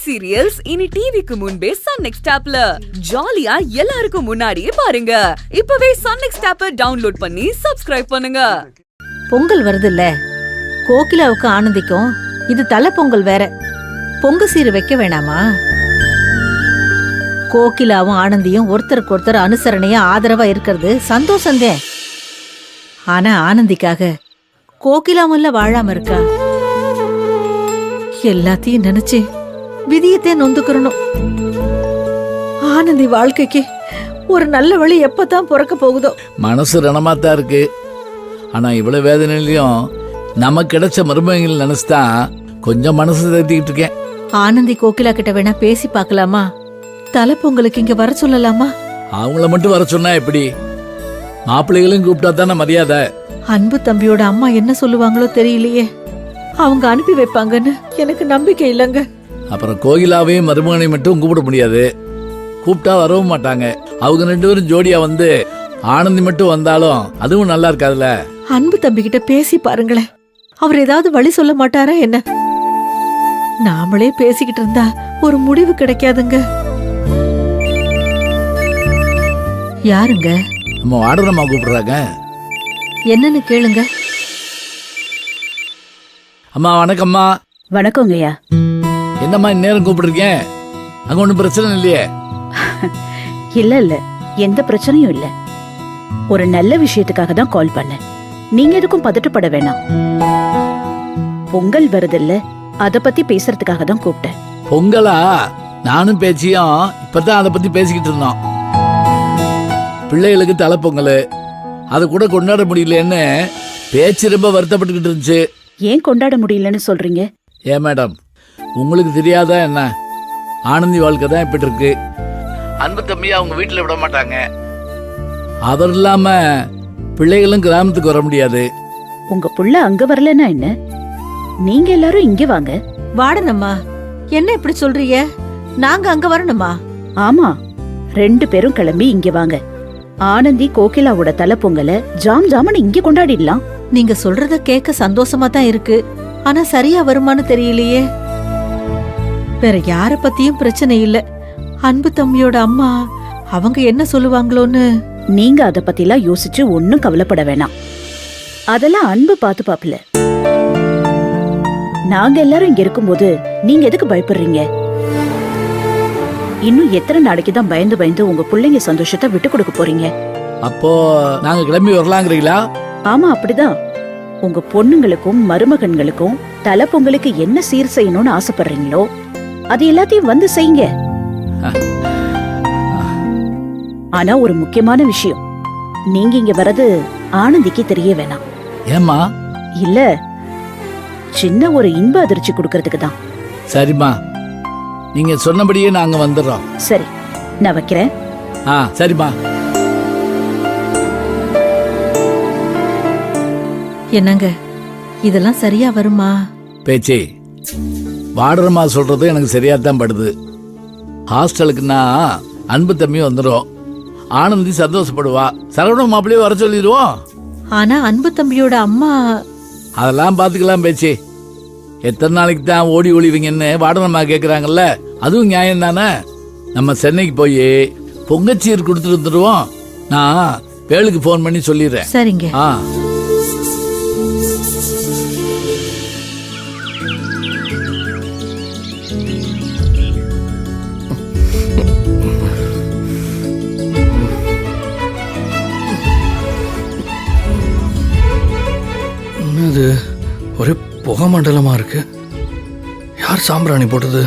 Hit serials இனி டிவிக்கு முன்பே சன் நெக்ஸ்ட் ஆப்ல ஜாலியா எல்லாருக்கும் முன்னாடியே பாருங்க. இப்பவே சன் நெக்ஸ்ட் ஆப்பை டவுன்லோட் பண்ணி சப்ஸ்கிரைப் பண்ணுங்க. பொங்கல் வருதுல்ல, கோகிலாவுக்கு ஆனந்திக்கும் இது தலை பொங்கல் வேற. பொங்க சீரு வைக்க வேணாமா? கோகிலாவும் ஆனந்தியும் ஒருத்தருக்கு ஒருத்தர் அனுசரணையா ஆதரவா இருக்கிறது சந்தோஷந்தே. ஆனா ஆனந்திக்காக கோகிலாமல்ல வாழாம இருக்கா. எல்லாத்தையும் நினைச்சு விதியத்தே நொந்துக்கிறணும். ஆனந்தி வாழ்க்கைக்கு ஒரு நல்ல வழி எப்பதான் பிறக்க போகுதோ. மனசு ரணமாத்தான் இருக்கு. ஆனா இவ்வளவு வேதனையிலையும் நமக்கு கிடைச்ச மருமகள் நினைச்சுதான் கொஞ்சம் மனசு தேத்திக்கிட்டு இருக்கேன். ஆனந்தி கோகிலா கிட்ட வேணா பேசி பார்க்கலாமா? தலை பொங்கலுக்கு இங்க வர சொல்லலாமா? அவங்கள மட்டும் வர சொன்னா எப்படி? மாப்பிள்ளைகளும் கூப்பிட்டா தானே மரியாதை. அன்பு தம்பியோட அம்மா என்ன சொல்லுவாங்களோ தெரியலையே. அவங்க அனுப்பி வைப்பாங்கன்னு எனக்கு நம்பிக்கை இல்லைங்க. அப்புறம் கோகிலாவையும் மருமகனையும் மட்டும் கூப்பிட முடியாது. கூப்பிட்டா வரவும் மாட்டாங்க. அவங்க 2 பேரும் ஜோடியா வந்து ஆனந்தி மட்டும் வந்தாலும் அதுவும் நல்லா இருக்காதுல்ல. அன்பு தம்பி கிட்ட பேசி பாருங்களேன். அவர் ஏதாவது வழி சொல்ல மாட்டாரா என்ன? நாமளே பேசிக்கிட்டு இருந்தா ஒரு முடிவு கிடைக்காதுங்க. யாருங்க? நம்ம வாடகம்மா கூப்பிடுறாங்க. என்னன்னு கேளுங்க. அம்மா வணக்கம்மா. வணக்கங்கய்யா. என்னம்மா இந்நேரம் கூப்பிடுறீங்க? அங்க ஒன்றும் பிரச்சனை இல்லையே? இல்ல இல்ல, எந்த பிரச்சனையும் இல்ல. ஒரு நல்ல விஷயத்துக்காக தான் கால் பண்ணேன். நீங்க எதுக்கும் பதட்டப்பட வேணாம். பொங்கல் வருதில்ல, அத பத்தி பேசுறதுக்காக தான் கூப்பிட்டேன். பொங்கலா? நானும் பேச்சியும் இப்பதான் அதை பத்தி பேசிக்கிட்டு இருந்தோம். பிள்ளைகளுக்கு தலை பொங்கல், அதை கூட கொண்டாட முடியலன்னு பேச்சு ரொம்ப வருத்தப்பட்டுக்கிட்டு இருந்துச்சு. ஏன் கொண்டாட முடியலன்னு சொல்றீங்க? ஏன் மேடம், உங்களுக்கு தெரியாதா என்ன? ஆனந்தி வாழ்க்கை தான் இப்படி இருக்கு. அன்பு தம்பி அவங்க வீட்டில் விட மாட்டாங்க. அவர் இல்லாம பிள்ளைகளும் கிராமத்துக்கு வர முடியாது. உங்க புள்ள அங்க வரலன்னா என்ன? நீங்க எல்லாரும் இங்க வாங்க. வாடனம்மா, என்ன இப்படி சொல்றீங்க? நாங்க அங்க வரணுமா? ஆமா, 2 பேரும் கிளம்பி இங்க வாங்க. ஆனந்தி கோகிலாவோட தலை பொங்கலை ஜாம் ஜாமன்னு இங்க கொண்டாடிடலாம். நீங்க சொல்றத கேட்க சந்தோஷமா தான் இருக்கு. ஆனா சரியா வருமானு தெரியலையே. வேற யார பத்தியும் பிரச்சனை இல்ல. அன்பு தம்பியோட அம்மா அவங்க என்ன சொல்லுவாங்களோன்னு. நீங்க அத பத்திலாம் யோசிச்சு ஒன்னும் கவலைப்பட வேணாம். அதெல்லாம் அன்பு பாத்து பாப்பல. நாங்க எல்லாரும் இங்க இருக்கும்போது நீங்க எதுக்கு பயப்படுறீங்க? இன்னும் எத்தனை நாளைக்கு தான் பயந்து பயந்து உங்க பிள்ளைங்க சந்தோஷத்தை விட்டு கொடுக்க போறீங்க? அப்போ நாங்க கிளம்பி வரலாங்கிறீங்களா? ஆமா, அப்படிதான். உங்க பொண்ணுங்களுக்கும் மருமகன்களுக்கும் தலை பொங்கலுக்கு என்ன சீர் செய்யணும்னு ஆசைப்படுறீங்களோ அது எல்லாத்தையும் வந்து செய்யுங்க. ஆனா ஒரு முக்கியமான விஷயம், நீங்க இங்க வர்றது ஆனந்திக்கு தெரிய வேணாம். ஏம்மா? இல்ல, சின்ன ஒரு இன்ப அதிர்ச்சி கொடுக்கறதுக்கு தான். சரிம்மா, நீங்க சொன்னபடியே நாங்க வந்துடுறோம். சரி, நான் வைக்கிறேன். சரிம்மா. என்னங்க, இதெல்லாம் சரியா வருமா? பேச்சி, வாடரமா சொல்றது எனக்கு சரியாத்தான் படுது. ஹாஸ்டலுக்குன்னா அன்பு தம்பி வந்துடும். ஆனந்தி சந்தோஷப்படுவா. சரவண மாப்பிள்ளையே வர சொல்லிடுவோம். ஆனா அன்பு தம்பியோட அம்மா அதெல்லாம் பாத்துக்கலாம் பேச்சி. எத்தனை நாளைக்கு தான் ஓடி ஒளிவீங்கன்னு வாடனம்மா கேக்குறாங்கல்ல, அதுவும் நியாயம் தானே. நம்ம சென்னைக்கு போய் பொங்கச்சீர் கொடுத்துட்டு வந்துடுவோம். நான் வேலுக்கு போன் பண்ணி சொல்லிடுறேன். சரிங்க. என்னது, ஒரே புகை மண்டலமா இருக்கு. யார் சாம்பிராணி போட்டது?